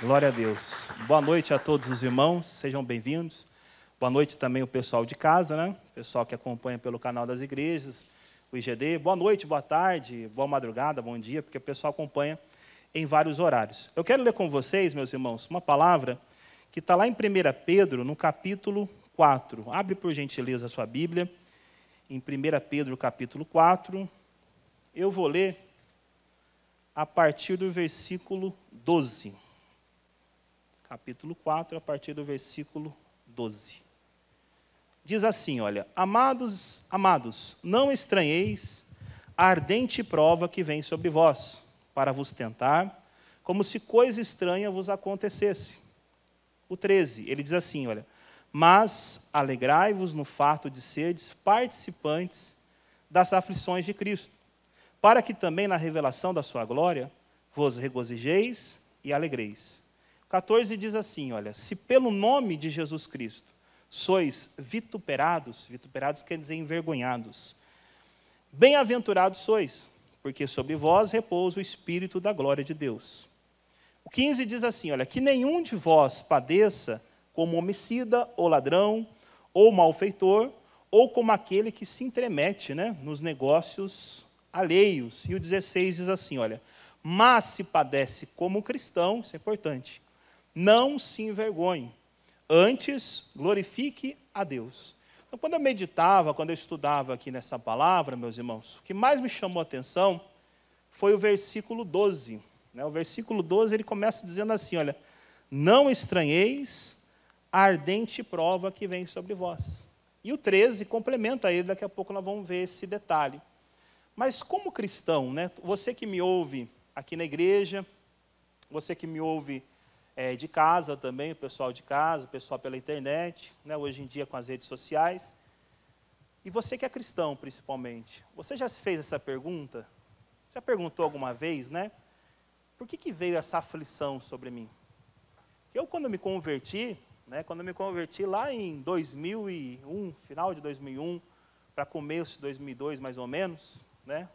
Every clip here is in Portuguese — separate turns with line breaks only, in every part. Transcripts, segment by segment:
Glória a Deus. Boa noite a todos os irmãos, sejam bem-vindos. Boa noite também o pessoal de casa, né? O pessoal que acompanha pelo canal das igrejas, o IGD. Boa noite, boa tarde, boa madrugada, bom dia, porque o pessoal acompanha em vários horários. Eu quero ler com vocês, meus irmãos, uma palavra que está lá em 1 Pedro, no capítulo 4. Abre, por gentileza, a sua Bíblia. Em 1 Pedro, capítulo 4. Eu vou ler a partir do versículo 12. Capítulo 4, a partir do versículo 12. Diz assim, olha: Amados, não estranheis a ardente prova que vem sobre vós, para vos tentar, como se coisa estranha vos acontecesse. O 13, ele diz assim, olha: Mas alegrai-vos no fato de serdes participantes das aflições de Cristo, para que também na revelação da sua glória vos regozijeis e alegreis. 14 diz assim, olha: Se pelo nome de Jesus Cristo sois vituperados, vituperados quer dizer envergonhados, bem-aventurados sois, porque sobre vós repousa o Espírito da glória de Deus. O 15 diz assim, olha: Que nenhum de vós padeça como homicida, ou ladrão, ou malfeitor, ou como aquele que se intromete, né, nos negócios alheios. E o 16 diz assim, olha: Mas se padece como cristão, isso é importante, não se envergonhe, antes glorifique a Deus. Então, quando eu meditava, quando eu estudava aqui nessa palavra, meus irmãos, o que mais me chamou a atenção foi o versículo 12. O versículo 12, ele começa dizendo assim, olha: Não estranheis a ardente prova que vem sobre vós. E o 13 complementa ele, daqui a pouco nós vamos ver esse detalhe. Mas como cristão, né, você que me ouve aqui na igreja, você que me ouve de casa também, o pessoal de casa, o pessoal pela internet, né, hoje em dia com as redes sociais, e você que é cristão principalmente, você já se fez essa pergunta? Já perguntou alguma vez, né? Por que veio essa aflição sobre mim? Eu, quando me converti, lá em 2001, final de 2001, para começo de 2002, mais ou menos, né?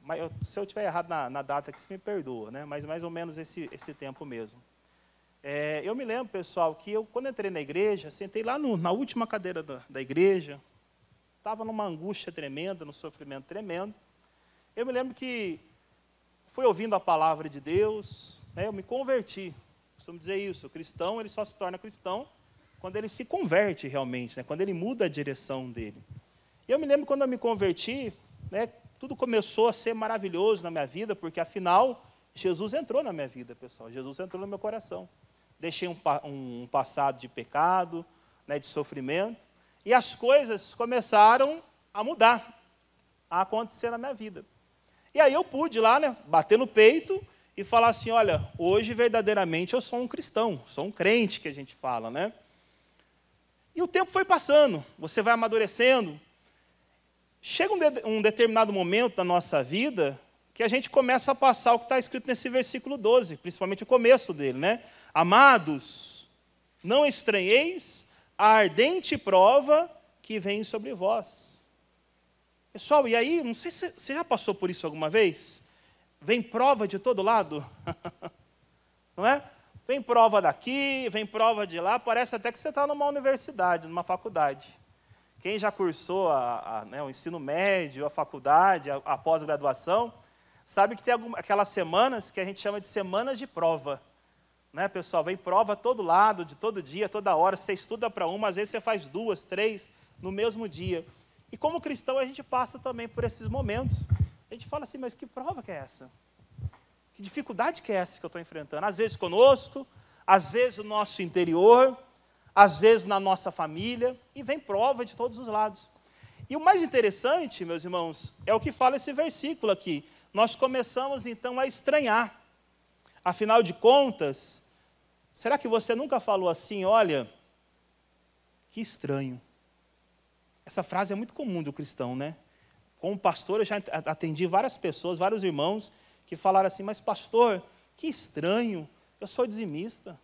Mas se eu estiver errado na data aqui, você me perdoa, né? Mas mais ou menos esse tempo mesmo. Eu me lembro, pessoal, que eu, quando entrei na igreja, sentei lá na última cadeira da igreja, estava numa angústia tremenda, num sofrimento tremendo. Eu me lembro que fui ouvindo a palavra de Deus, né? Eu me converti. Costumo dizer isso, o cristão ele só se torna cristão quando ele se converte realmente, né? Quando ele muda a direção dele. E eu me lembro quando eu me converti, né, tudo começou a ser maravilhoso na minha vida, porque afinal, Jesus entrou na minha vida, pessoal. Jesus entrou no meu coração. Deixei um passado de pecado, né, de sofrimento, e as coisas começaram a mudar, a acontecer na minha vida. E aí eu pude lá, né, bater no peito e falar assim, olha, hoje verdadeiramente eu sou um cristão, sou um crente, que a gente fala, né? E o tempo foi passando, você vai amadurecendo. Chega um determinado momento da nossa vida que a gente começa a passar o que está escrito nesse versículo 12, principalmente o começo dele, né? Amados, não estranheis a ardente prova que vem sobre vós. Pessoal, e aí, não sei se você já passou por isso alguma vez? Vem prova de todo lado, não é? Vem prova daqui, vem prova de lá, parece até que você está numa universidade, numa faculdade. Quem já cursou né, o ensino médio, a faculdade, a pós-graduação, sabe que tem aquelas semanas que a gente chama de semanas de prova. Né, pessoal? Vem prova a todo lado, de todo dia, toda hora. Você estuda para uma, às vezes você faz 2, 3 no mesmo dia. E como cristão a gente passa também por esses momentos. A gente fala assim, mas que prova que é essa? Que dificuldade que é essa que eu estou enfrentando? Às vezes conosco, às vezes no nosso interior, às vezes na nossa família, e vem prova de todos os lados. E o mais interessante, meus irmãos, é o que fala esse versículo aqui. Nós começamos então a estranhar. Afinal de contas, será que você nunca falou assim, olha, que estranho? Essa frase é muito comum do cristão, né? Como pastor, eu já atendi várias pessoas, vários irmãos, que falaram assim, mas pastor, que estranho, eu sou dizimista.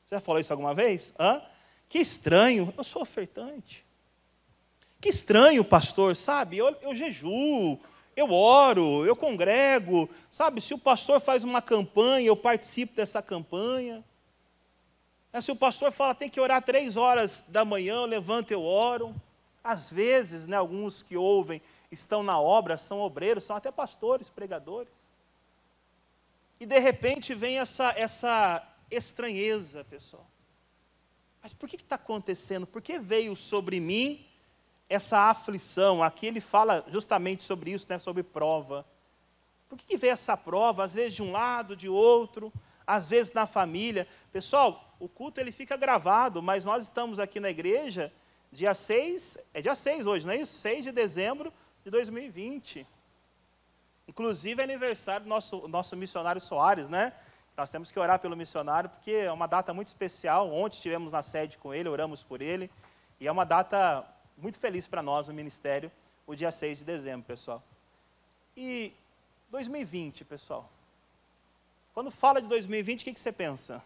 Você já falou isso alguma vez? Que estranho, eu sou ofertante. Que estranho, pastor, sabe? Eu jejuo, eu oro, eu congrego, sabe? Se o pastor faz uma campanha, eu participo dessa campanha. Se o pastor fala, tem que orar 3 horas da manhã, eu levanto, eu oro. Às vezes, né, alguns que ouvem, estão na obra, são obreiros, são até pastores, pregadores. E de repente vem essa estranheza, pessoal. Mas por que está acontecendo? Por que veio sobre mim essa aflição? Aqui ele fala justamente sobre isso, né, sobre prova. Por que veio essa prova? Às vezes de um lado, de outro, às vezes na família. Pessoal, o culto ele fica gravado, mas nós estamos aqui na igreja dia 6, é dia 6 hoje, não é isso? 6 de dezembro de 2020. Inclusive é aniversário do nosso missionário Soares, né? Nós temos que orar pelo missionário, porque é uma data muito especial. Ontem estivemos na sede com ele, oramos por ele. E é uma data muito feliz para nós, no ministério, o dia 6 de dezembro, pessoal. E 2020, pessoal. Quando fala de 2020, o que você pensa?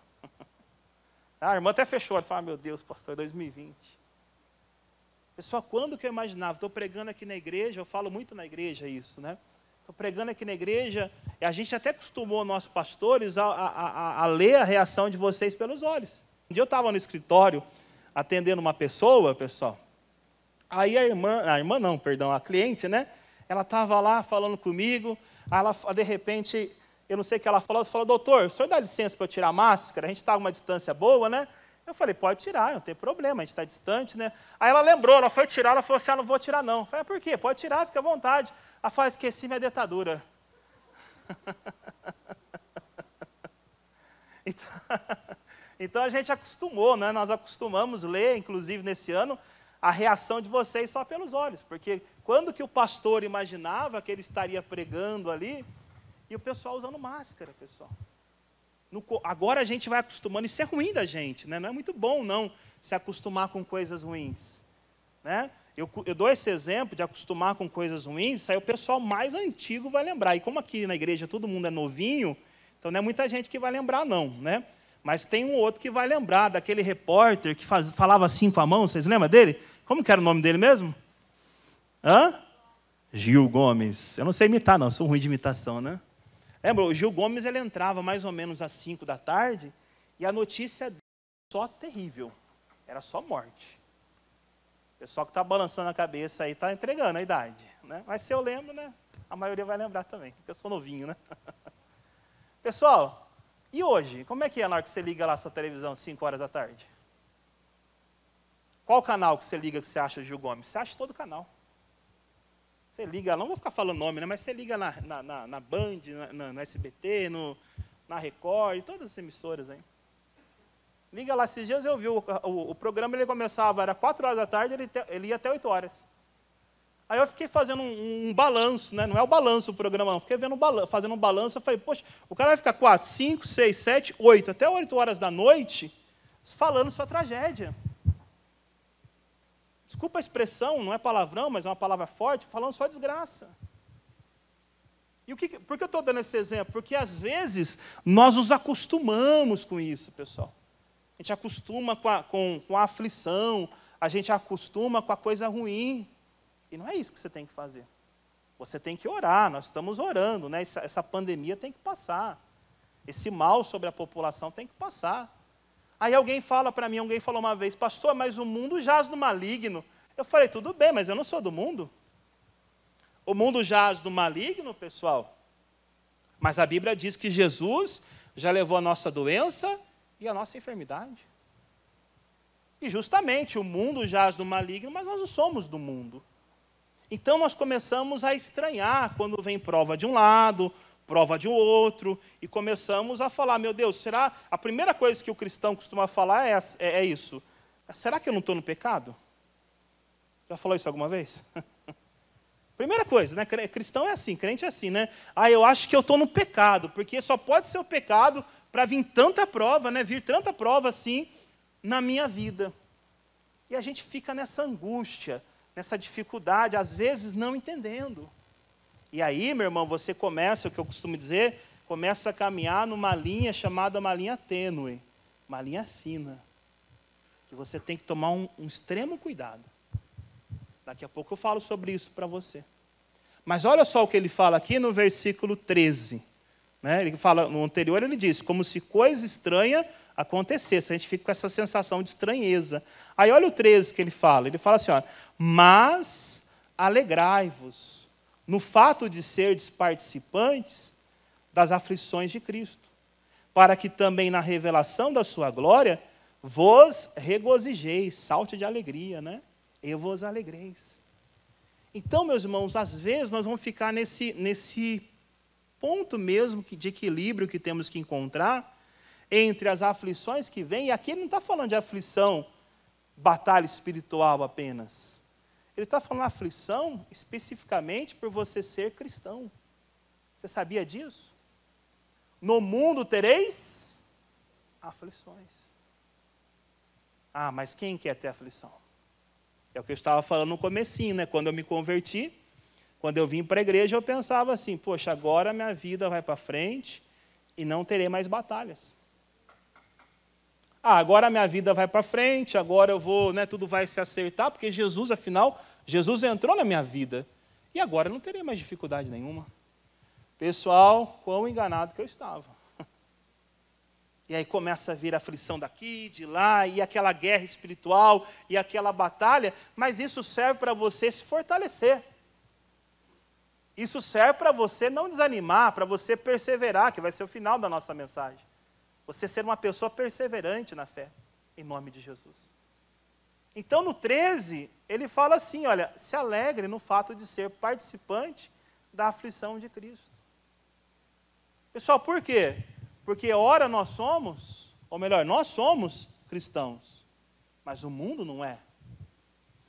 A irmã até fechou, ela fala, meu Deus, pastor, 2020. Pessoal, quando que eu imaginava? Estou pregando aqui na igreja, eu falo muito na igreja isso, né? Estou pregando aqui na igreja, e a gente até acostumou nossos pastores a ler a reação de vocês pelos olhos. Um dia eu estava no escritório, atendendo uma pessoa, pessoal, aí a cliente, né? Ela estava lá falando comigo, aí ela, de repente, eu não sei o que ela falou doutor, o senhor dá licença para eu tirar a máscara? A gente está a uma distância boa, né? Eu falei, pode tirar, não tem problema, a gente está distante, né? Aí ela lembrou, ela foi tirar, ela falou assim, não vou tirar não. Eu falei, por quê? Pode tirar, fica à vontade. Ela falou, esqueci minha dentadura. Então a gente acostumou, né? Nós acostumamos ler, inclusive nesse ano, a reação de vocês só pelos olhos. Porque quando que o pastor imaginava que ele estaria pregando ali, e o pessoal usando máscara, pessoal. Agora a gente vai acostumando, isso é ruim da gente, né? Não é muito bom, não, se acostumar com coisas ruins. Né? Eu dou esse exemplo de acostumar com coisas ruins, aí o pessoal mais antigo vai lembrar. E como aqui na igreja todo mundo é novinho, então não é muita gente que vai lembrar, não. Né? Mas tem um outro que vai lembrar, daquele repórter que falava assim com a mão, vocês lembram dele? Como que era o nome dele mesmo? Gil Gomes. Eu não sei imitar, não, sou ruim de imitação, né? Lembra, o Gil Gomes ele entrava mais ou menos às 5 da tarde e a notícia dele era só terrível, era só morte. O pessoal que está balançando a cabeça aí está entregando a idade. Né? Mas se eu lembro, né, a maioria vai lembrar também, porque eu sou novinho. Né? Pessoal, e hoje? Como é que é na hora que você liga lá a sua televisão às 5 horas da tarde? Qual canal que você liga que você acha o Gil Gomes? Você acha todo canal. Você liga, não vou ficar falando nome, né, mas você liga na Band, na SBT, na Record, e todas as emissoras aí. Liga lá, esses dias eu vi o programa, ele começava, era 4 horas da tarde, ele ia até 8 horas. Aí eu fiquei fazendo um balanço, né, não é o balanço o programa, não, fiquei fazendo um balanço, eu falei, poxa, o cara vai ficar 4, 5, 6, 7, 8, até 8 horas da noite, falando sua tragédia. Desculpa a expressão, não é palavrão, mas é uma palavra forte, falando só desgraça. E por que eu estou dando esse exemplo? Porque, às vezes, nós nos acostumamos com isso, pessoal. A gente acostuma com a aflição, a gente acostuma com a coisa ruim. E não é isso que você tem que fazer. Você tem que orar, nós estamos orando, né? Essa pandemia tem que passar. Esse mal sobre a população tem que passar. Aí alguém fala para mim, alguém falou uma vez, pastor, mas o mundo jaz no maligno. Eu falei, tudo bem, mas eu não sou do mundo. O mundo jaz no maligno, pessoal. Mas a Bíblia diz que Jesus já levou a nossa doença e a nossa enfermidade. E justamente o mundo jaz no maligno, mas nós não somos do mundo. Então nós começamos a estranhar quando vem prova de um lado, prova de um outro, e começamos a falar, meu Deus, será? A primeira coisa que o cristão costuma falar é isso. Será que eu não estou no pecado? Já falou isso alguma vez? Primeira coisa, né? Cristão é assim, crente é assim, né? Eu acho que eu estou no pecado, porque só pode ser o pecado para vir tanta prova, né? Vir tanta prova assim na minha vida. E a gente fica nessa angústia, nessa dificuldade, às vezes não entendendo. E aí, meu irmão, você começa, o que eu costumo dizer, começa a caminhar numa linha chamada uma linha tênue, uma linha fina, que você tem que tomar um extremo cuidado. Daqui a pouco eu falo sobre isso para você. Mas olha só o que ele fala aqui no versículo 13. Né? Ele fala, no anterior ele diz, como se coisa estranha acontecesse. A gente fica com essa sensação de estranheza. Aí olha o 13 que ele fala assim, ó, mas alegrai-vos no fato de serdes participantes das aflições de Cristo, para que também na revelação da sua glória vos regozijeis, salte de alegria, né? Eu vos alegreis. Então, meus irmãos, às vezes nós vamos ficar nesse ponto mesmo de equilíbrio que temos que encontrar entre as aflições que vêm, e aqui ele não está falando de aflição, batalha espiritual apenas. Ele está falando de aflição especificamente por você ser cristão. Você sabia disso? No mundo tereis aflições. Ah, mas quem quer ter aflição? É o que eu estava falando no comecinho, né? Quando eu me converti, quando eu vim para a igreja, eu pensava assim, poxa, agora minha vida vai para frente e não terei mais batalhas. Ah, agora a minha vida vai para frente, agora eu vou, né, tudo vai se acertar, porque Jesus, afinal, Jesus entrou na minha vida. E agora eu não terei mais dificuldade nenhuma. Pessoal, quão enganado que eu estava. E aí começa a vir a aflição daqui, de lá, e aquela guerra espiritual, e aquela batalha, mas isso serve para você se fortalecer. Isso serve para você não desanimar, para você perseverar, que vai ser o final da nossa mensagem. Você ser uma pessoa perseverante na fé, em nome de Jesus. Então, no 13, ele fala assim, olha, se alegre no fato de ser participante da aflição de Cristo. Pessoal, por quê? Porque ora nós somos, ou melhor, nós somos cristãos, mas o mundo não é.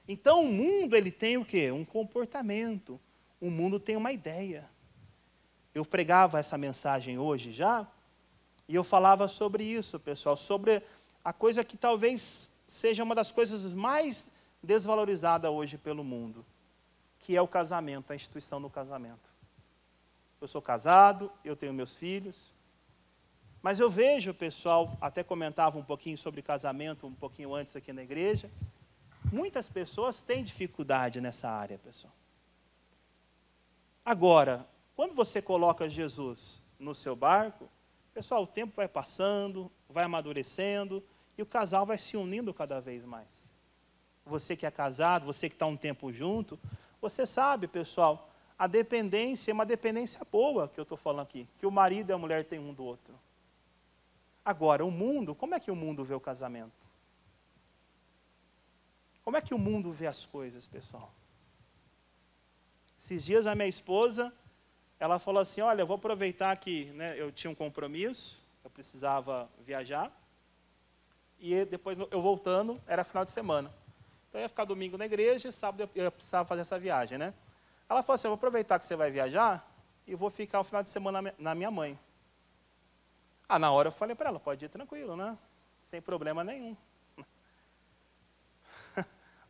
Então, o mundo, ele tem o quê? Um comportamento. O mundo tem uma ideia. Eu pregava essa mensagem hoje já, e eu falava sobre isso, pessoal, sobre a coisa que talvez seja uma das coisas mais desvalorizadas hoje pelo mundo, que é o casamento, a instituição do casamento. Eu sou casado, eu tenho meus filhos, mas eu vejo, pessoal, até comentava um pouquinho sobre casamento, um pouquinho antes aqui na igreja, muitas pessoas têm dificuldade nessa área, pessoal. Agora, quando você coloca Jesus no seu barco, pessoal, o tempo vai passando, vai amadurecendo, e o casal vai se unindo cada vez mais. Você que é casado, você que está um tempo junto, você sabe, pessoal, a dependência é uma dependência boa que eu estou falando aqui, que o marido e a mulher têm um do outro. Agora, o mundo, como é que o mundo vê o casamento? Como é que o mundo vê as coisas, pessoal? Esses dias a minha esposa, ela falou assim, olha, eu vou aproveitar que, né, eu tinha um compromisso, eu precisava viajar, e depois eu voltando, era final de semana. Então eu ia ficar domingo na igreja e sábado eu precisava fazer essa viagem, né? Ela falou assim, eu vou aproveitar que você vai viajar e vou ficar o final de semana na minha mãe. Ah, na hora eu falei para ela, pode ir tranquilo, né? Sem problema nenhum.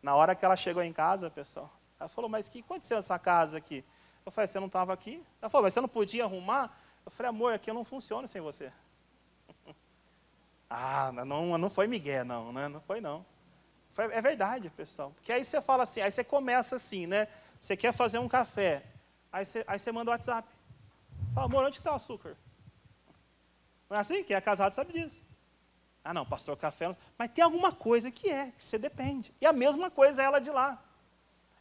Na hora que ela chegou em casa, pessoal, ela falou, mas o que aconteceu nessa casa aqui? Eu falei, você não estava aqui? Ela falou, mas você não podia arrumar? Eu falei, amor, aqui eu não funciono sem você. Ah, não foi migué, não, né? Não foi, não. É verdade, pessoal. Porque aí você fala assim, aí você começa assim, né? Você quer fazer um café, aí você manda o WhatsApp. Fala, amor, onde está o açúcar? Não é assim? Quem é casado sabe disso. Ah, não, pastor, café... Não... Mas tem alguma coisa que você depende. E a mesma coisa é ela de lá.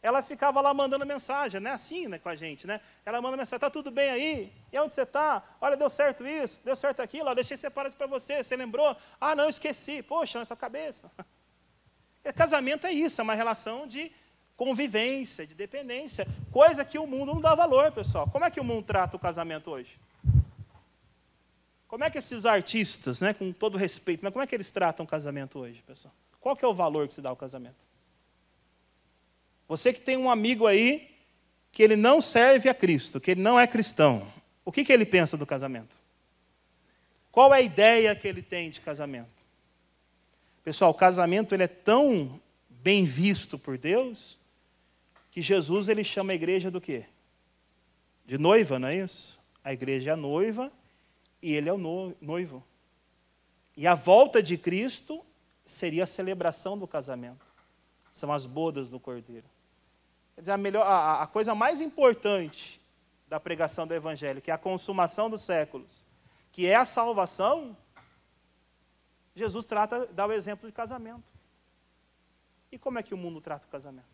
Ela ficava lá mandando mensagem, né? Assim, né, com a gente, né? Ela manda mensagem, está tudo bem aí? E onde você está? Olha, deu certo isso, deu certo aquilo, ó, deixei separado isso para você, você lembrou? Ah, não, esqueci. Poxa, nessa cabeça. E casamento é isso, é uma relação de convivência, de dependência, coisa que o mundo não dá valor, pessoal. Como é que o mundo trata o casamento hoje? Como é que esses artistas, né, com todo respeito, mas como é que eles tratam o casamento hoje, pessoal? Qual que é o valor que se dá ao casamento? Você que tem um amigo aí que ele não serve a Cristo, que ele não é cristão, o que ele pensa do casamento? Qual é a ideia que ele tem de casamento? Pessoal, o casamento ele é tão bem visto por Deus que Jesus ele chama a igreja do quê? De noiva, não é isso? A igreja é a noiva e ele é o noivo. E a volta de Cristo seria a celebração do casamento. São as bodas do Cordeiro. Quer dizer, a coisa mais importante da pregação do Evangelho, que é a consumação dos séculos, que é a salvação, Jesus dá o exemplo de casamento. E como é que o mundo trata o casamento?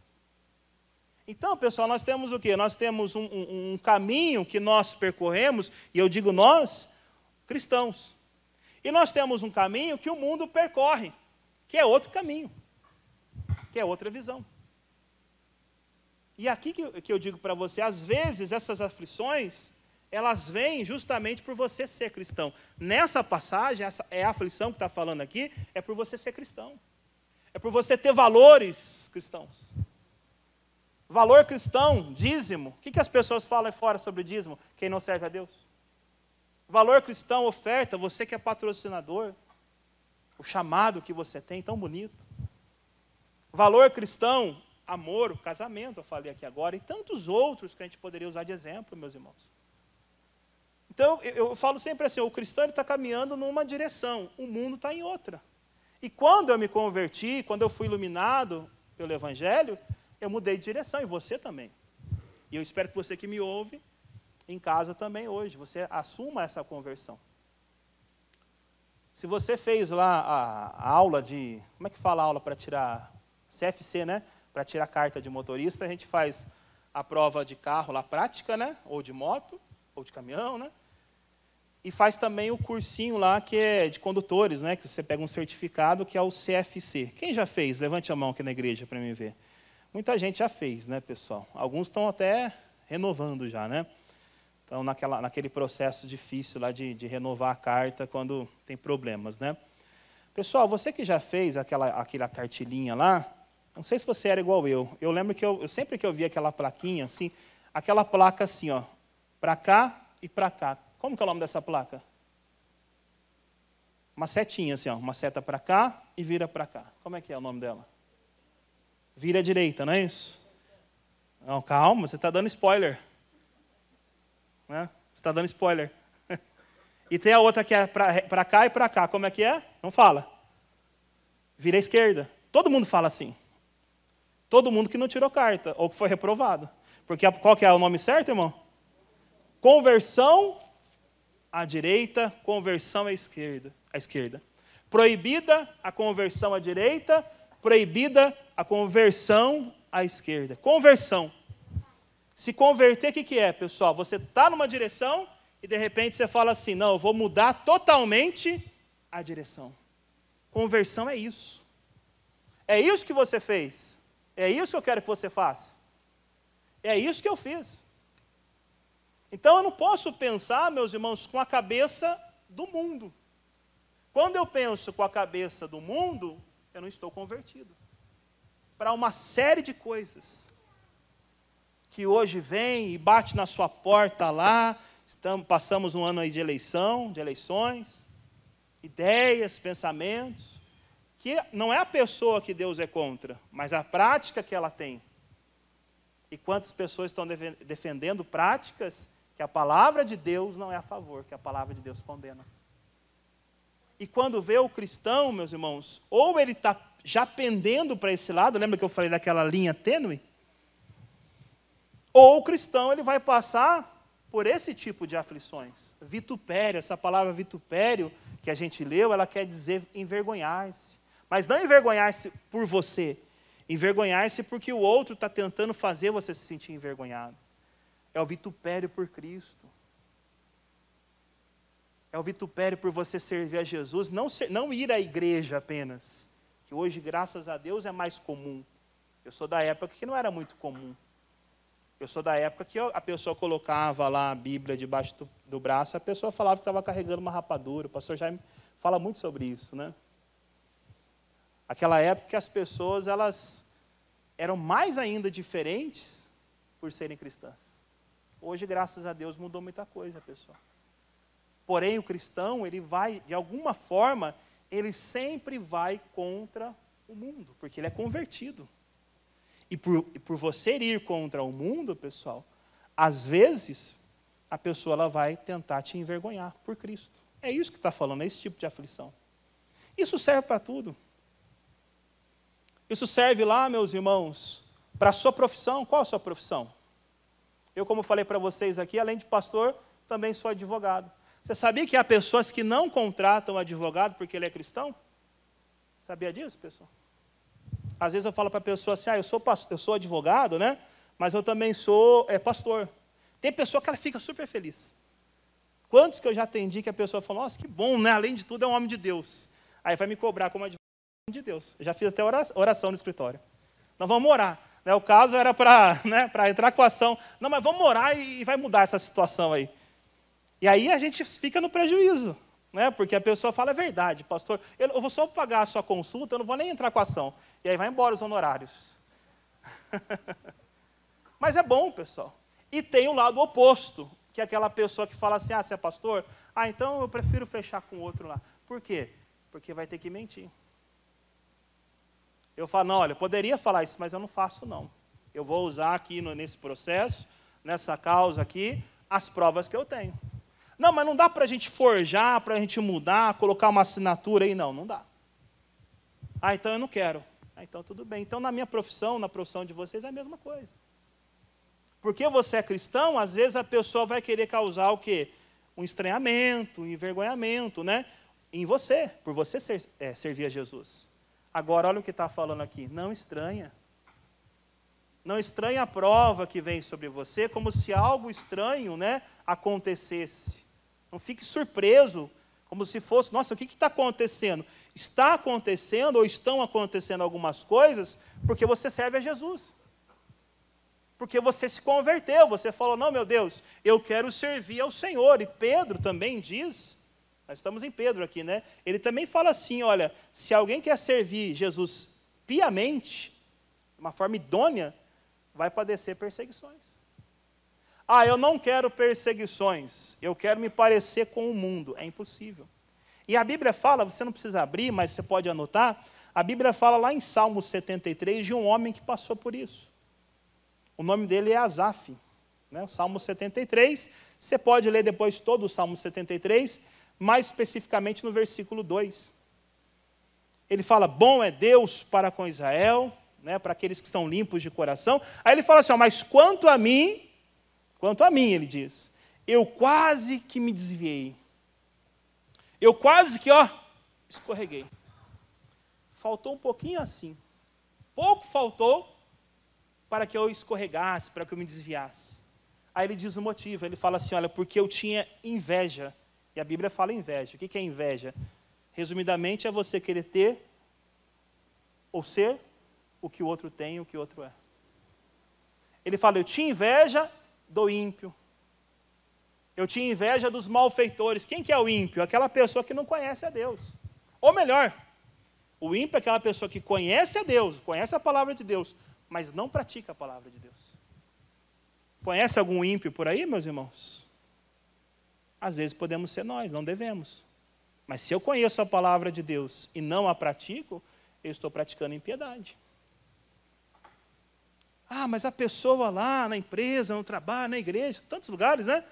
Então, pessoal, nós temos o quê? Nós temos um caminho que nós percorremos, e eu digo nós, cristãos. E nós temos um caminho que o mundo percorre, que é outro caminho, que é outra visão. E aqui que eu digo para você, às vezes essas aflições, elas vêm justamente por você ser cristão. Nessa passagem, essa é a aflição que está falando aqui, é por você ser cristão. É por você ter valores cristãos. Valor cristão, dízimo. O que as pessoas falam fora sobre dízimo? Quem não serve a Deus. Valor cristão, oferta, você que é patrocinador. O chamado que você tem, tão bonito. Valor cristão, amor, o casamento, eu falei aqui agora, e tantos outros que a gente poderia usar de exemplo, meus irmãos. Então, eu falo sempre assim, o cristão está caminhando numa direção, o mundo está em outra. E quando eu me converti, quando eu fui iluminado pelo Evangelho, eu mudei de direção, e você também. E eu espero que você que me ouve, em casa também hoje, você assuma essa conversão. Se você fez lá a aula de, como é que fala a aula para tirar, CFC, né? Para tirar carta de motorista, a gente faz a prova de carro lá, prática, né? Ou de moto, ou de caminhão, né? E faz também o cursinho lá, que é de condutores, né? Que você pega um certificado, que é o CFC. Quem já fez? Levante a mão aqui na igreja para mim ver. Muita gente já fez, né, pessoal? Alguns estão até renovando já, né? Então, naquele processo difícil lá de renovar a carta quando tem problemas, né? Pessoal, você que já fez aquela cartilinha lá, não sei se você era igual eu. Eu lembro que sempre que eu via aquela plaquinha, assim, aquela placa assim, ó, para cá e para cá. Como que é o nome dessa placa? Uma setinha, assim, ó, uma seta para cá e vira para cá. Como é que é o nome dela? Vira à direita, não é isso? Não, calma, você está dando spoiler. Né? Você está dando spoiler. E tem a outra que é para cá e para cá. Como é que é? Não fala. Vira à esquerda. Todo mundo fala assim. Todo mundo que não tirou carta, ou que foi reprovado. Porque qual que é o nome certo, irmão? Conversão à direita, conversão à esquerda. Proibida a conversão à direita, proibida a conversão à esquerda. Conversão. Se converter, o que é, pessoal? Você está numa direção e, de repente, você fala assim, não, eu vou mudar totalmente a direção. Conversão é isso. É isso que você fez. É isso que eu quero que você faça. É isso que eu fiz. Então, eu não posso pensar, meus irmãos, com a cabeça do mundo. Quando eu penso com a cabeça do mundo, eu não estou convertido. Para uma série de coisas que hoje vem e bate na sua porta lá, passamos um ano aí de eleições, ideias, pensamentos, que não é a pessoa que Deus é contra, mas a prática que ela tem. E quantas pessoas estão defendendo práticas que a palavra de Deus não é a favor, que a palavra de Deus condena. E quando vê o cristão, meus irmãos, ou ele está já pendendo para esse lado, lembra que eu falei daquela linha tênue? Ou o cristão ele vai passar por esse tipo de aflições. Vitupério, essa palavra vitupério que a gente leu, ela quer dizer envergonhar-se. Mas não envergonhar-se por você, envergonhar-se porque o outro está tentando fazer você se sentir envergonhado. É o vitupério por Cristo. É o vitupério por você servir a Jesus, não ir à igreja apenas, que hoje, graças a Deus, é mais comum. Eu sou da época que não era muito comum. Eu sou da época que a pessoa colocava lá a Bíblia debaixo do braço, a pessoa falava que estava carregando uma rapadura. O pastor Jaime fala muito sobre isso, né? Aquela época que as pessoas, elas eram mais ainda diferentes por serem cristãs. Hoje, graças a Deus, mudou muita coisa, pessoal. Porém, o cristão, ele vai, de alguma forma, ele sempre vai contra o mundo, porque ele é convertido. E por você ir contra o mundo, pessoal, às vezes, a pessoa ela vai tentar te envergonhar por Cristo. É isso que está falando, é esse tipo de aflição. Isso serve para tudo. Isso serve lá, meus irmãos, Para a sua profissão, qual a sua profissão? Eu, como falei para vocês aqui, além de pastor, também sou advogado. Você sabia que há pessoas que não contratam advogado porque ele é cristão? Sabia disso, pessoal? Às vezes eu falo para a pessoa assim, eu sou advogado, né? Mas eu também sou pastor. Tem pessoa que ela fica super feliz. Quantos que eu já atendi que a pessoa falou, nossa, que bom, né? Além de tudo é um homem de Deus. Aí vai me cobrar como advogado de Deus. Eu já fiz até oração no escritório. Nós vamos orar. Né? O caso era para entrar com a ação. Não, mas vamos orar e vai mudar essa situação aí. E aí a gente fica no prejuízo. Né? Porque a pessoa fala, é verdade, pastor, eu vou só pagar a sua consulta, eu não vou nem entrar com a ação. E aí vai embora os honorários. Mas é bom, pessoal. E tem o lado oposto, que é aquela pessoa que fala assim, você é pastor? Então eu prefiro fechar com o outro lá. Por quê? Porque vai ter que mentir. Eu falo, não, olha, eu poderia falar isso, mas eu não faço, não. Eu vou usar aqui nesse processo, nessa causa aqui, as provas que eu tenho. Não, mas não dá para a gente forjar, para a gente mudar, colocar uma assinatura aí, não dá. Então eu não quero. Então tudo bem. Então na minha profissão, na profissão de vocês, é a mesma coisa. Porque você é cristão, às vezes a pessoa vai querer causar o quê? Um estranhamento, um envergonhamento, né? Em você, por você servir a Jesus. Agora, olha o que está falando aqui. Não estranha. Não estranha a prova que vem sobre você, como se algo estranho, né, acontecesse. Não fique surpreso, como se fosse, nossa, o que está acontecendo? Está acontecendo ou estão acontecendo algumas coisas porque você serve a Jesus. Porque você se converteu, você falou, não, meu Deus, eu quero servir ao Senhor. E Pedro também diz, nós estamos em Pedro aqui, né? Ele também fala assim, olha, se alguém quer servir Jesus piamente, de uma forma idônea, vai padecer perseguições. Eu não quero perseguições, eu quero me parecer com o mundo. É impossível. E a Bíblia fala, você não precisa abrir, mas você pode anotar, a Bíblia fala lá em Salmo 73 de um homem que passou por isso. O nome dele é Asaf, né? O Salmo 73, você pode ler depois todo o Salmo 73, mais especificamente no versículo 2. Ele fala, bom é Deus para com Israel, né, para aqueles que estão limpos de coração. Aí ele fala assim, mas quanto a mim, ele diz, eu quase que me desviei. Eu quase que, escorreguei. Faltou um pouquinho assim. Pouco faltou para que eu escorregasse, para que eu me desviasse. Aí ele diz o motivo, ele fala assim, olha, porque eu tinha inveja. E a Bíblia fala inveja. O que é inveja? Resumidamente, é você querer ter ou ser o que o outro tem, o que o outro é. Ele fala, eu tinha inveja do ímpio. Eu tinha inveja dos malfeitores. Quem que é o ímpio? Aquela pessoa que não conhece a Deus. Ou melhor, o ímpio é aquela pessoa que conhece a Deus, conhece a palavra de Deus, mas não pratica a palavra de Deus. Conhece algum ímpio por aí, meus irmãos? Às vezes podemos ser nós, não devemos. Mas se eu conheço a palavra de Deus e não a pratico, eu estou praticando impiedade. Mas a pessoa lá na empresa, no trabalho, na igreja, tantos lugares, né?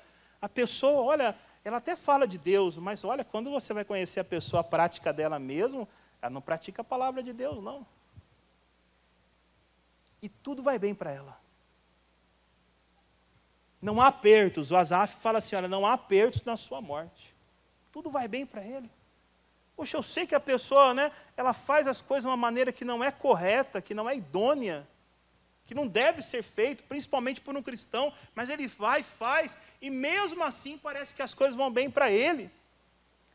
A pessoa, olha, ela até fala de Deus, mas olha, quando você vai conhecer a pessoa, a prática dela mesmo, ela não pratica a palavra de Deus, não. E tudo vai bem para ela. Não há apertos. O Asaf fala assim, olha, não há apertos na sua morte. Tudo vai bem para ele. Poxa, eu sei que a pessoa, né, ela faz as coisas de uma maneira que não é correta, que não é idônea, que não deve ser feito, principalmente por um cristão, mas ele vai, faz, e mesmo assim parece que as coisas vão bem para ele.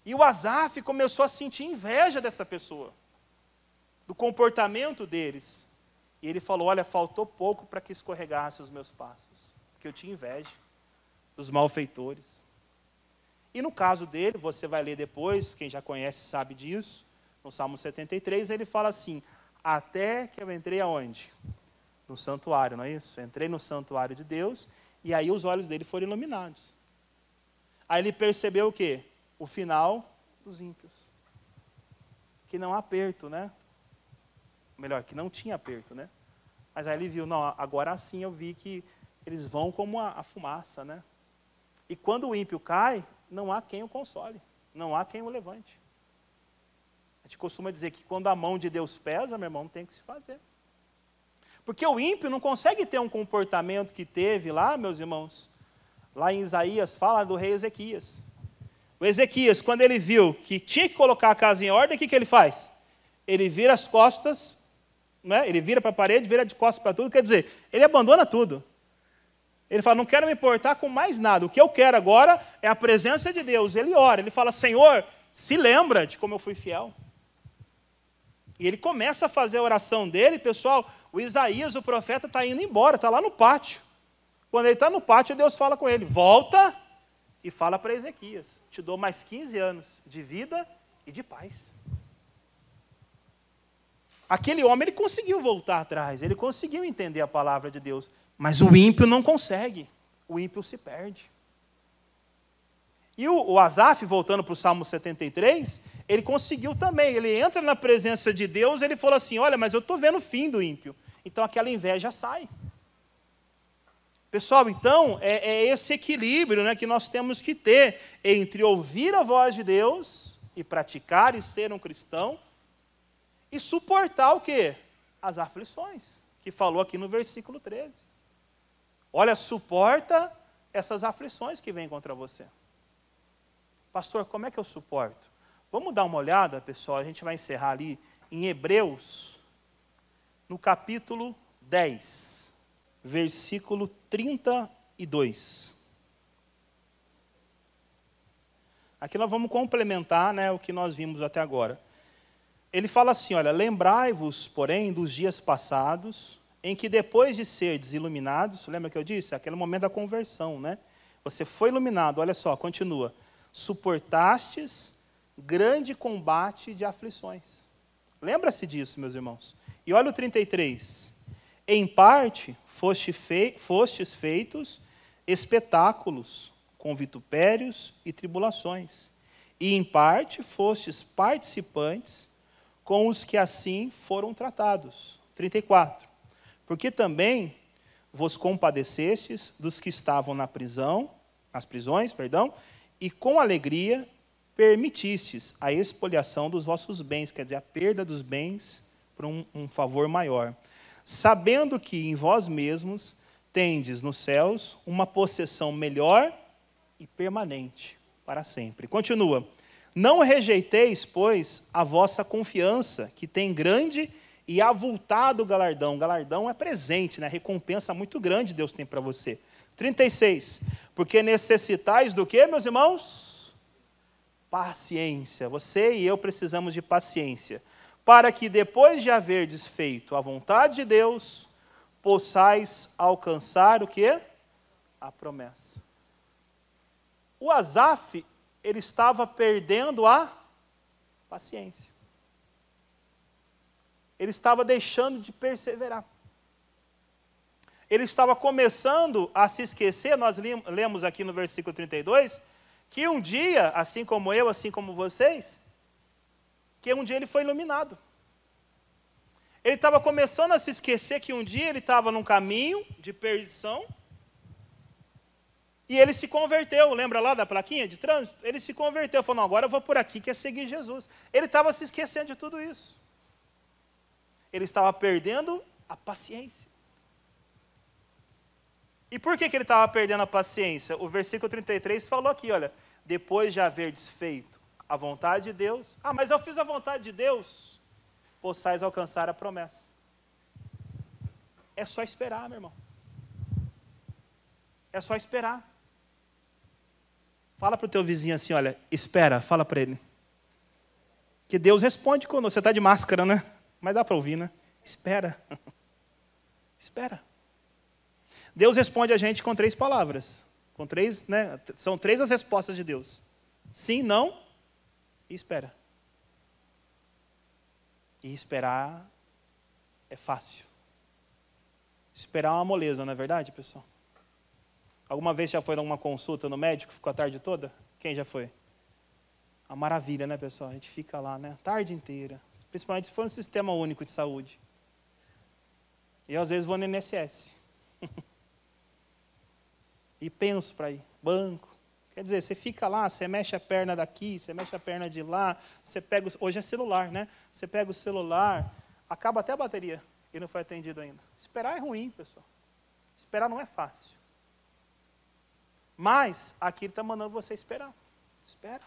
E o Asaf começou a sentir inveja dessa pessoa, do comportamento deles. E ele falou, olha, faltou pouco para que escorregasse os meus passos, porque eu tinha inveja dos malfeitores. E no caso dele, você vai ler depois, quem já conhece sabe disso, no Salmo 73, ele fala assim, até que eu entrei aonde? No santuário, não é isso? Entrei no santuário de Deus, e aí os olhos dele foram iluminados. Aí ele percebeu o quê? O final dos ímpios. Que não há aperto, né? Melhor, que não tinha aperto, né? Mas aí ele viu, não, agora sim eu vi que eles vão como a fumaça, né? E quando o ímpio cai, não há quem o console, não há quem o levante. A gente costuma dizer que quando a mão de Deus pesa, meu irmão, não tem o que se fazer. Porque o ímpio não consegue ter um comportamento que teve lá, meus irmãos, lá em Isaías fala do rei Ezequias. O Ezequias, quando ele viu que tinha que colocar a casa em ordem, o que ele faz? Ele vira as costas, né? Ele vira para a parede, vira de costas para tudo, quer dizer, ele abandona tudo. Ele fala, não quero me importar com mais nada, o que eu quero agora é a presença de Deus. Ele ora, ele fala, Senhor, se lembra de como eu fui fiel. E ele começa a fazer a oração dele, pessoal, o Isaías, o profeta, está indo embora, está lá no pátio. Quando ele está no pátio, Deus fala com ele, volta e fala para Ezequias, te dou mais 15 anos de vida e de paz. Aquele homem, ele conseguiu voltar atrás, ele conseguiu entender a palavra de Deus, mas o ímpio não consegue, o ímpio se perde. E o Asaf, voltando para o Salmo 73, ele conseguiu também, ele entra na presença de Deus, ele falou assim, olha, mas eu estou vendo o fim do ímpio. Então aquela inveja sai. Pessoal, então, é esse equilíbrio, né, que nós temos que ter entre ouvir a voz de Deus e praticar e ser um cristão e suportar o quê? As aflições, que falou aqui no versículo 13. Olha, suporta essas aflições que vêm contra você. Pastor, como é que eu suporto? Vamos dar uma olhada, pessoal, a gente vai encerrar ali em Hebreus, no capítulo 10. Versículo 32. Aqui nós vamos complementar, né, o que nós vimos até agora. Ele fala assim, olha, lembrai-vos, porém, dos dias passados, em que depois de ser desiluminados, lembra que eu disse? Aquele momento da conversão, né? Você foi iluminado, olha só, continua. Suportastes grande combate de aflições. Lembra-se disso, meus irmãos. E olha o 33. Em parte, fostes feitos espetáculos com vitupérios e tribulações, e em parte fostes participantes com os que assim foram tratados. 34. Porque também vos compadecestes dos que estavam nas prisões, e com alegria permitistes a expoliação dos vossos bens, quer dizer, a perda dos bens por um favor maior. Sabendo que em vós mesmos tendes nos céus uma possessão melhor e permanente para sempre. Continua. Não rejeiteis, pois, a vossa confiança, que tem grande e avultado galardão. Galardão é presente, né? Recompensa muito grande Deus tem para você. 36. Porque necessitais do quê, meus irmãos? Paciência. Você e eu precisamos de paciência. Para que depois de haver desfeito a vontade de Deus, possais alcançar o quê? A promessa. O Asaf, ele estava perdendo a paciência. Ele estava deixando de perseverar. Ele estava começando a se esquecer, nós lemos aqui no versículo 32, que um dia, assim como eu, assim como vocês, que um dia ele foi iluminado. Ele estava começando a se esquecer que um dia ele estava num caminho de perdição e ele se converteu. Lembra lá da plaquinha de trânsito? Ele se converteu, falou, não, agora eu vou por aqui, que é seguir Jesus. Ele estava se esquecendo de tudo isso. Ele estava perdendo a paciência. E por que ele estava perdendo a paciência? O versículo 33 falou aqui, olha, depois de haver desfeito a vontade de Deus. Ah, mas eu fiz a vontade de Deus. Possais alcançar a promessa. É só esperar, meu irmão. É só esperar. Fala para o teu vizinho assim, olha, espera, fala para ele. Que Deus responde conosco. Você está de máscara, né? Mas dá para ouvir, né? Espera. Espera. Deus responde a gente com 3 palavras. Com 3, né? São 3 as respostas de Deus. Sim, não e espera. E esperar é fácil. Esperar é uma moleza, não é verdade, pessoal? Alguma vez já foi numa consulta no médico, ficou a tarde toda? Quem já foi? Uma maravilha, né, pessoal? A gente fica lá, né, a tarde inteira. Principalmente se for no Sistema Único de Saúde. E às vezes vou no INSS. E penso para ir, banco. Quer dizer, você fica lá, você mexe a perna daqui, você mexe a perna de lá, você pega, hoje é celular, né? Você pega o celular, acaba até a bateria. e não foi atendido ainda. Esperar é ruim, pessoal. Esperar não é fácil. Mas aqui ele está mandando você esperar. Espera.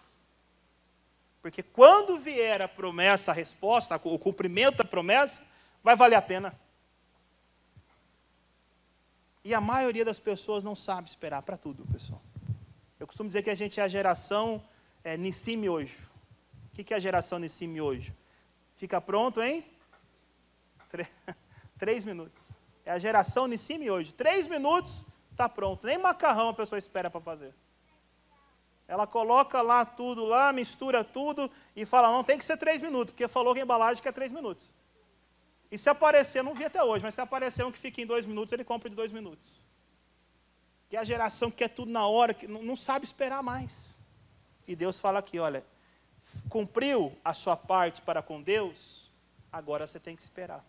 Porque quando vier a promessa, a resposta, o cumprimento da promessa, vai valer a pena. E a maioria das pessoas não sabe esperar para tudo, pessoal. Eu costumo dizer que a gente é a geração Nissim Miojo. O que é a geração Nissim Miojo? Fica pronto em 3 minutos. É a geração Nissim Miojo. 3 minutos, está pronto. Nem macarrão a pessoa espera para fazer. Ela coloca lá tudo, lá, mistura tudo e fala, não, tem que ser 3 minutos, porque falou que a embalagem quer 3 minutos. E se aparecer, não vi até hoje, mas se aparecer um que fica em 2 minutos, ele compra de 2 minutos. Que é a geração que quer tudo na hora, que não sabe esperar mais. E Deus fala aqui, olha, cumpriu a sua parte para com Deus, agora você tem que esperar.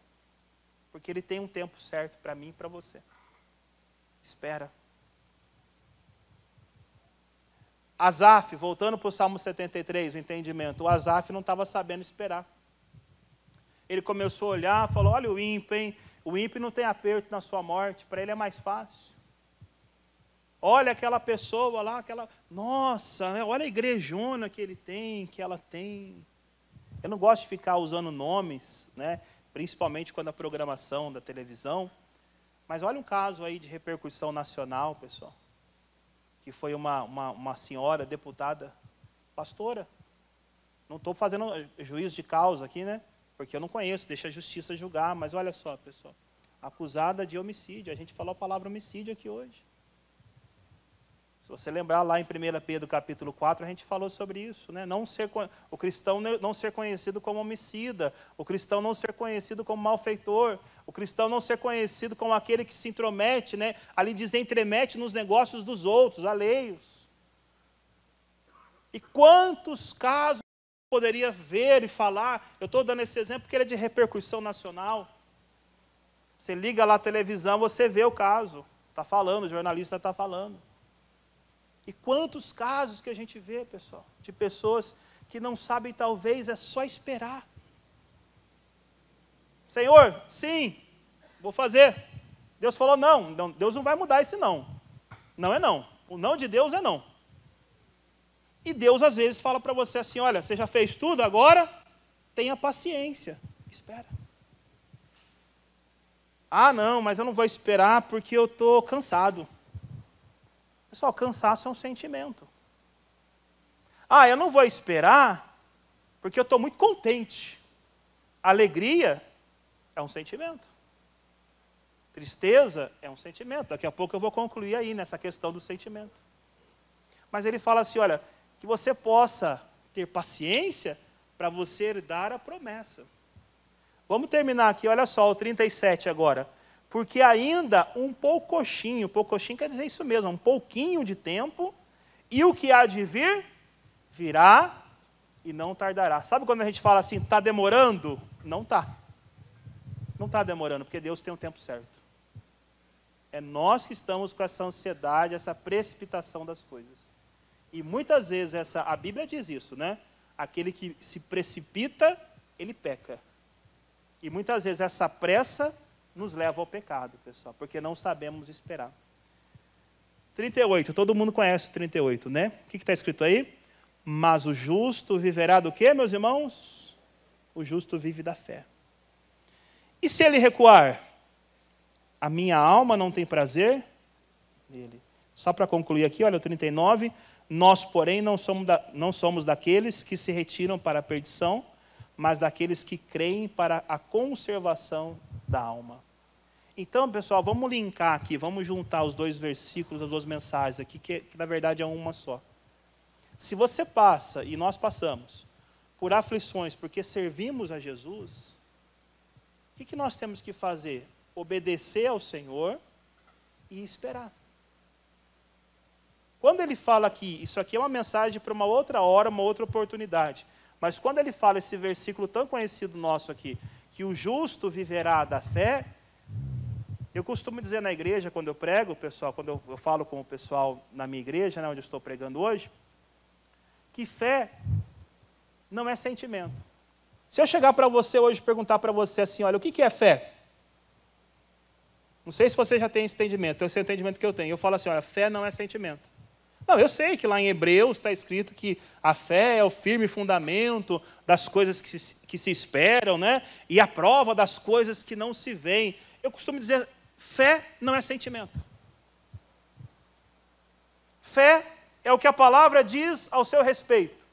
Porque Ele tem um tempo certo para mim e para você. Espera. Asaf, voltando para o Salmo 73, o entendimento, o Asaf não estava sabendo esperar. Ele começou a olhar, falou, olha o ímpio, hein? O ímpio não tem aperto na sua morte, para ele é mais fácil. Olha aquela pessoa lá, nossa, olha a igrejona que ele tem, que ela tem. Eu não gosto de ficar usando nomes, né? Principalmente quando a programação da televisão, mas olha um caso aí de repercussão nacional, pessoal, que foi uma senhora deputada, pastora. Não estou fazendo juízo de causa aqui, né? Porque eu não conheço, deixa a justiça julgar, mas olha só, pessoal, acusada de homicídio, a gente falou a palavra homicídio aqui hoje. Se você lembrar lá em 1 Pedro capítulo 4, a gente falou sobre isso, né? O cristão não ser conhecido como homicida, o cristão não ser conhecido como malfeitor, o cristão não ser conhecido como aquele que se intromete, né? Ali diz entremete nos negócios dos outros, alheios. E quantos casos poderia ver e falar? Eu estou dando esse exemplo porque ele é de repercussão nacional. Você liga lá a televisão, você vê o caso, está falando, o jornalista está falando. E quantos casos que a gente vê, pessoal, de pessoas que não sabem, talvez, é só esperar. Senhor, sim, vou fazer. Deus falou não, Deus não vai mudar esse não. Não é não. O não de Deus é não. E Deus, às vezes, fala para você assim, olha, você já fez tudo, agora tenha paciência, espera. Ah, não, mas eu não vou esperar porque eu estou cansado. Pessoal, cansaço é um sentimento. Ah, eu não vou esperar porque eu estou muito contente. Alegria é um sentimento. Tristeza é um sentimento. Daqui a pouco eu vou concluir aí nessa questão do sentimento. Mas ele fala assim, olha, que você possa ter paciência para você herdar a promessa. Vamos terminar aqui, olha só, o 37 agora. Porque ainda um pouquinho quer dizer isso mesmo, um pouquinho de tempo, e o que há de vir, virá e não tardará. Sabe quando a gente fala assim, está demorando? Não está. Não está demorando, porque Deus tem um tempo certo. É nós que estamos com essa ansiedade, essa precipitação das coisas. E muitas vezes, a Bíblia diz isso, né? Aquele que se precipita, ele peca. E muitas vezes essa pressa nos leva ao pecado, pessoal, porque não sabemos esperar. 38, todo mundo conhece o 38, né? O que está escrito aí? Mas o justo viverá do quê, meus irmãos? O justo vive da fé. E se ele recuar? A minha alma não tem prazer nele. Só para concluir aqui, olha o 39. Nós, porém, não somos daqueles que se retiram para a perdição, mas daqueles que creem para a conservação da alma. Então, pessoal, vamos linkar aqui, vamos juntar os 2 versículos, as 2 mensagens aqui, que na verdade é uma só. Se você passa, e nós passamos, por aflições porque servimos a Jesus, o que nós temos que fazer? Obedecer ao Senhor e esperar. Quando ele fala aqui, isso aqui é uma mensagem para uma outra hora, uma outra oportunidade, mas quando ele fala esse versículo tão conhecido nosso aqui, que o justo viverá da fé, eu costumo dizer na igreja, quando eu prego, pessoal, quando eu falo com o pessoal na minha igreja, né, onde eu estou pregando hoje, que fé não é sentimento. Se eu chegar para você hoje e perguntar para você assim, olha, o que é fé? Não sei se você já tem esse entendimento, esse é o entendimento que eu tenho. Eu falo assim, olha, fé não é sentimento. Não, eu sei que lá em Hebreus está escrito que a fé é o firme fundamento das coisas que se esperam, né? E a prova das coisas que não se veem. Eu costumo dizer, fé não é sentimento. Fé é o que a palavra diz ao seu respeito.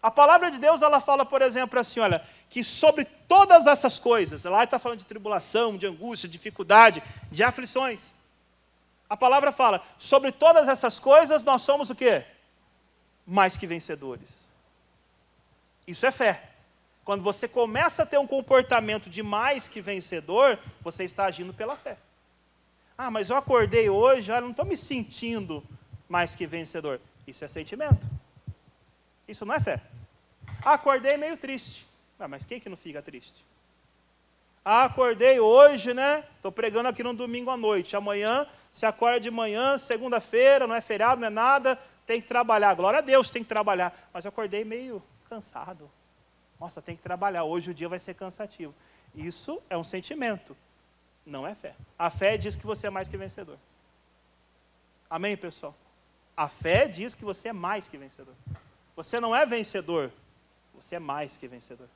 A palavra de Deus, ela fala, por exemplo, assim, olha, que sobre todas essas coisas, lá está falando de tribulação, de angústia, de dificuldade, de aflições. A palavra fala, sobre todas essas coisas nós somos o quê? Mais que vencedores. Isso é fé. Quando você começa a ter um comportamento de mais que vencedor, você está agindo pela fé. Ah, mas eu acordei hoje, olha, não estou me sentindo mais que vencedor. Isso é sentimento. Isso não é fé. Ah, acordei meio triste. Ah, mas quem que não fica triste? Ah, acordei hoje, né? Estou pregando aqui no domingo à noite. Amanhã, se acorda de manhã, segunda-feira, não é feriado, não é nada, tem que trabalhar. Glória a Deus, tem que trabalhar. Mas eu acordei meio cansado. Nossa, tem que trabalhar. Hoje o dia vai ser cansativo. Isso é um sentimento, não é fé. A fé diz que você é mais que vencedor. Amém, pessoal? A fé diz que você é mais que vencedor. Você não é vencedor, você é mais que vencedor.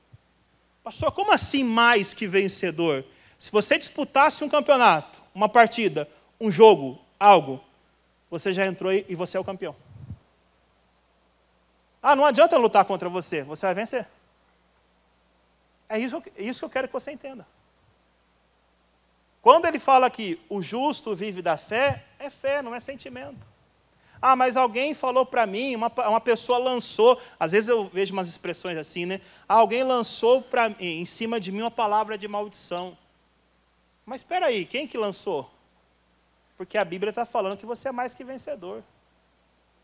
Pastor, como assim mais que vencedor? Se você disputasse um campeonato, uma partida, um jogo, algo, você já entrou e você é o campeão. Ah, não adianta lutar contra você, você vai vencer. É isso que eu quero que você entenda. Quando ele fala que o justo vive da fé, é fé, não é sentimento. Ah, mas alguém falou para mim, uma pessoa lançou, às vezes eu vejo umas expressões assim, né? Alguém lançou em cima de mim uma palavra de maldição. Mas espera aí, quem que lançou? Porque a Bíblia está falando que você é mais que vencedor.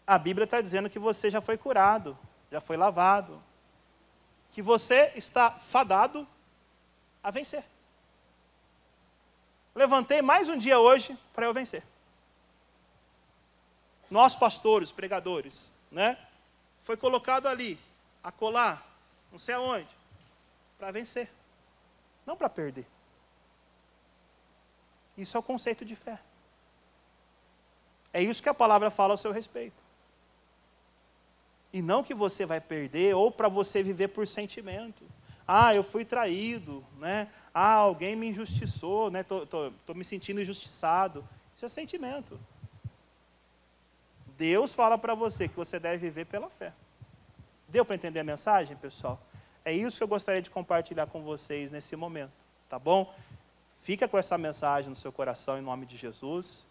A Bíblia está dizendo que você já foi curado, já foi lavado. Que você está fadado a vencer. Levantei mais um dia hoje para eu vencer. Nós, pastores, pregadores, né? Foi colocado ali, acolá, não sei aonde, para vencer, não para perder. Isso é o conceito de fé. É isso que a palavra fala ao seu respeito. E não que você vai perder, ou para você viver por sentimento. Ah, eu fui traído, né? Ah, alguém me injustiçou, né? Tô me sentindo injustiçado. Isso é sentimento. Deus fala para você que você deve viver pela fé. Deu para entender a mensagem, pessoal? É isso que eu gostaria de compartilhar com vocês nesse momento, tá bom? Fica com essa mensagem no seu coração em nome de Jesus.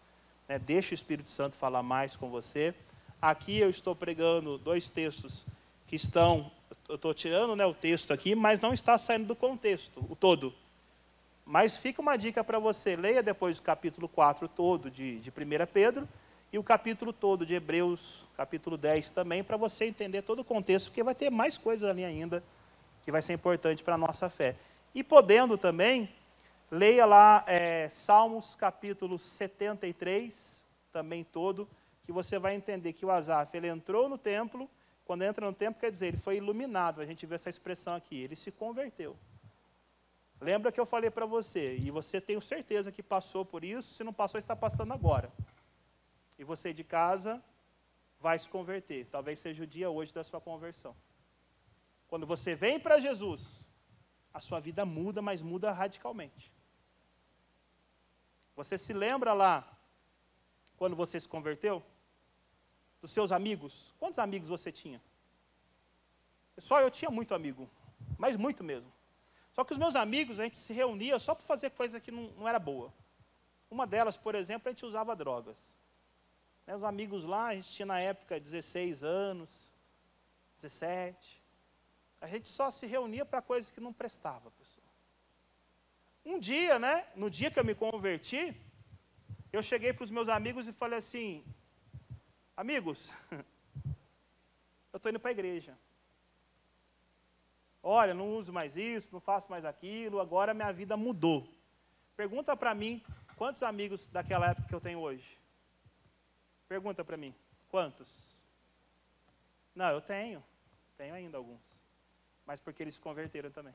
Né? Deixa o Espírito Santo falar mais com você. Aqui eu estou pregando 2 textos que estão... Eu estou tirando, né, o texto aqui, mas não está saindo do contexto, o todo. Mas fica uma dica para você. Leia depois o capítulo 4 todo de 1 Pedro e o capítulo todo de Hebreus, capítulo 10 também, para você entender todo o contexto, porque vai ter mais coisas ali ainda que vai ser importante para a nossa fé. E podendo também, leia lá Salmos capítulo 73, também todo, que você vai entender que o Asaf, ele entrou no templo. Quando entra no templo, quer dizer, ele foi iluminado, a gente vê essa expressão aqui, ele se converteu. Lembra que eu falei para você, e você tenho certeza que passou por isso, se não passou, está passando agora. E você de casa vai se converter, talvez seja o dia hoje da sua conversão. Quando você vem para Jesus, a sua vida muda, mas muda radicalmente. Você se lembra lá, quando você se converteu? Dos seus amigos? Quantos amigos você tinha? Pessoal, eu tinha muito amigo, mas muito mesmo. Só que os meus amigos, a gente se reunia só para fazer coisa que não era boa. Uma delas, por exemplo, a gente usava drogas. Os amigos lá, a gente tinha na época 16 anos, 17. A gente só se reunia para coisas que não prestava, pessoal. Um dia, né, no dia que eu me converti, eu cheguei para os meus amigos e falei assim: amigos, eu estou indo para a igreja. Olha, não uso mais isso, não faço mais aquilo, agora minha vida mudou. Pergunta para mim, quantos amigos daquela época que eu tenho hoje? Pergunta para mim, quantos? Não, eu tenho ainda alguns. Mas porque eles se converteram também.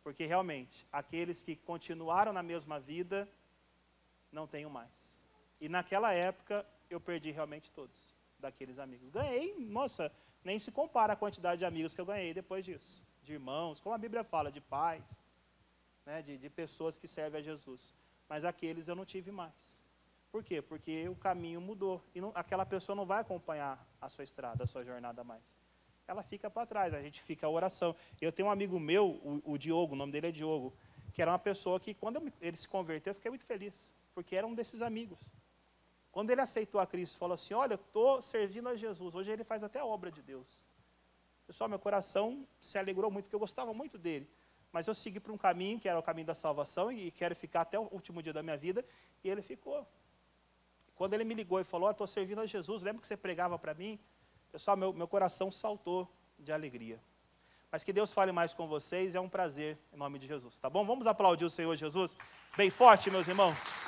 Porque realmente, aqueles que continuaram na mesma vida, não tenho mais. E naquela época, eu perdi realmente todos daqueles amigos. Ganhei, nossa, nem se compara a quantidade de amigos que eu ganhei depois disso. De irmãos, como a Bíblia fala, de pais, né, de pessoas que servem a Jesus. Mas aqueles eu não tive mais. Por quê? Porque o caminho mudou. E não, aquela pessoa não vai acompanhar a sua estrada, a sua jornada mais. Ela fica para trás, a gente fica a oração. Eu tenho um amigo meu, o Diogo, o nome dele é Diogo, que era uma pessoa que, quando ele se converteu, eu fiquei muito feliz, porque era um desses amigos. Quando ele aceitou a Cristo, falou assim, olha, eu estou servindo a Jesus. Hoje ele faz até a obra de Deus. Pessoal, meu coração se alegrou muito, porque eu gostava muito dele. Mas eu segui para um caminho, que era o caminho da salvação, e quero ficar até o último dia da minha vida, e ele ficou. Quando ele me ligou e falou, estou servindo a Jesus, lembra que você pregava para mim? Pessoal, meu coração saltou de alegria. Mas que Deus fale mais com vocês, é um prazer, em nome de Jesus, tá bom? Vamos aplaudir o Senhor Jesus bem forte, meus irmãos.